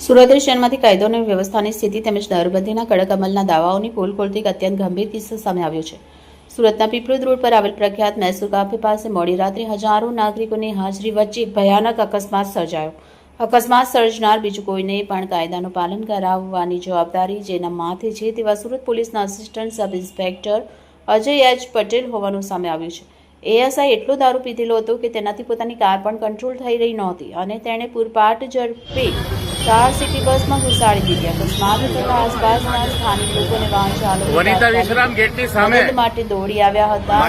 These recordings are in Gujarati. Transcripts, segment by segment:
સુરત શહેરમાંથી કાયદો અને વ્યવસ્થાની સ્થિતિ તેમજ દારૂબંધીના કડક અમલના દાવાઓની પોલ ખોલતી એક અત્યંત ગંભીર કિસ્સો સામે આવ્યો છે. સુરતના પીપળુદ રોડ પર આવેલ પ્રખ્યાત મૈસૂર કાફે પાસે મોડી રાત્રે હજારો નાગરિકોની હાજરી વચ્ચે ભયાનક અકસ્માત સર્જાયો. અકસ્માત સર્જનાર બીજું કોઈ નહીં પણ કાયદાનું પાલન કરાવવાની જવાબદારી જેના માથે છે તેવા સુરત પોલીસના assistant sub inspector Ajay H Patel હોવાનું સામે આવ્યું છે. એએસઆઈ એટલો દારૂ પીધેલો હતો કે તેનાથી પોતાની કાર પણ કંટ્રોલ થઈ રહી નહોતી અને તેણે પૂરપાટ ઝડપે કાર સિટી બસમાં ઘુસાડી દીધી. અકસ્માત થતા આસપાસના સ્થાનિક લોકોને વાહન ચાલકો માટે દોડી આવ્યા હતા.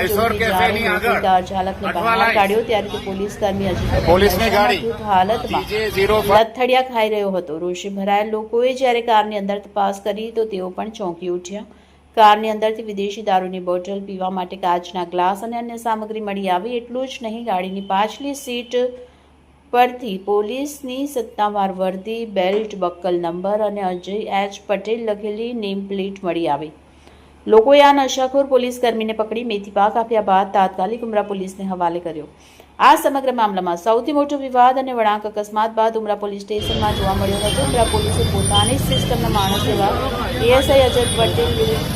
કાર ચાલકને બહાર કાઢ્યો ત્યારે તે પોલીસ કર્મી હજી હાલતમાં લથડિયા ખાઈ રહ્યો હતો. રોષે ભરાયેલ લોકોએ જ્યારે કારની અંદર તપાસ કરી તો તેઓ પણ ચોંકી ઉઠ્યા. કારની અંદરથી વિદેશી દારૂની બોટલ, પીવા માટે કાચના ગ્લાસ અને અન્ય સામગ્રી મળી આવી. એટલું જ નહીં, ગાડીની પાછલી સીટ પરથી પોલીસની સત્તાવાર વર્દી, બેલ્ટ, બક્કલ નંબર અને અજય એચ પટેલ લખેલી નેમ પ્લેટ મળી આવી. લોકોએ આ નશાખોર પોલીસ કર્મીને પકડી મેથી પાક આપ્યા બાદ તાત્કાલિક ઉમરા પોલીસને હવાલે કર્યો. આ સમગ્ર મામલામાં સૌથી મોટો વિવાદ અને વળાંક અકસ્માત બાદ ઉમરા પોલીસ સ્ટેશનમાં જોવા મળ્યો હતો. ઉમરા પોલીસે પોતાની સિસ્ટમના માણસ એવા એએસઆઈ અજય પટેલ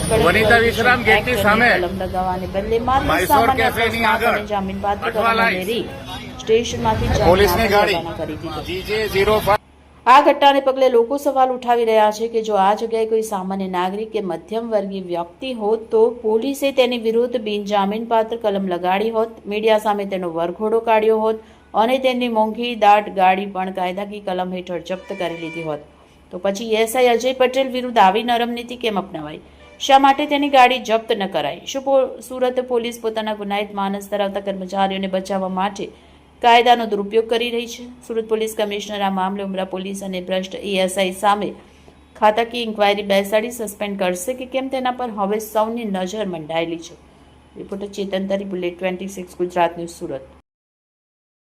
કલમ લગાવવાને બદલે માત્ર સામાન્ય અકસ્માત અને જામીનપાત્ર કલમ ઉમેરી સ્ટેશનમાંથી રવાના કરી દીધો. આ ઘટનાને પગલે લોકો સવાલ ઉઠાવી રહ્યા છે કે જો આ જગ્યાએ કોઈ સામાન્ય નાગરિક કે મધ્યમ વર્ગીય વ્યક્તિ હોત તો પોલીસે તેની વિરુદ્ધ બિનજામીનપાત્ર કલમ લગાડી હોત, મીડિયા સામે તેનો વરઘોડો કાઢ્યો હોત અને તેની મોંઘી દાટ ગાડી પણ કાયદાકીય કલમ હેઠળ જપ્ત કરી લીધી હોત, તો પછી એએસઆઈ અજય પટેલ વિરુદ્ધ આવી નરમ નીતિ કેમ અપનાવાઈ? શા માટે તેની ગાડી જપ્ત ન કરાઈ? શું સુરત પોલીસ પોતાના ગુનાહિત માનસ ધરાવતા કર્મચારીઓને બચાવવા માટે કાયદાનો દુરુપયોગ કરી રહી છે? સુરત પોલીસ કમિશનર આ મામલે ઉમરા પોલીસ અને ભ્રષ્ટ એએસઆઈ સામે ખાતાકીય ઇન્ક્વાયરી બેસાડી સસ્પેન્ડ કરશે કે કેમ તેના પર હવે સૌની નજર મંડાયેલી છે. રિપોર્ટર ચેતન તરી, બુલેટ 26 ગુજરાત ન્યૂઝ, સુરત.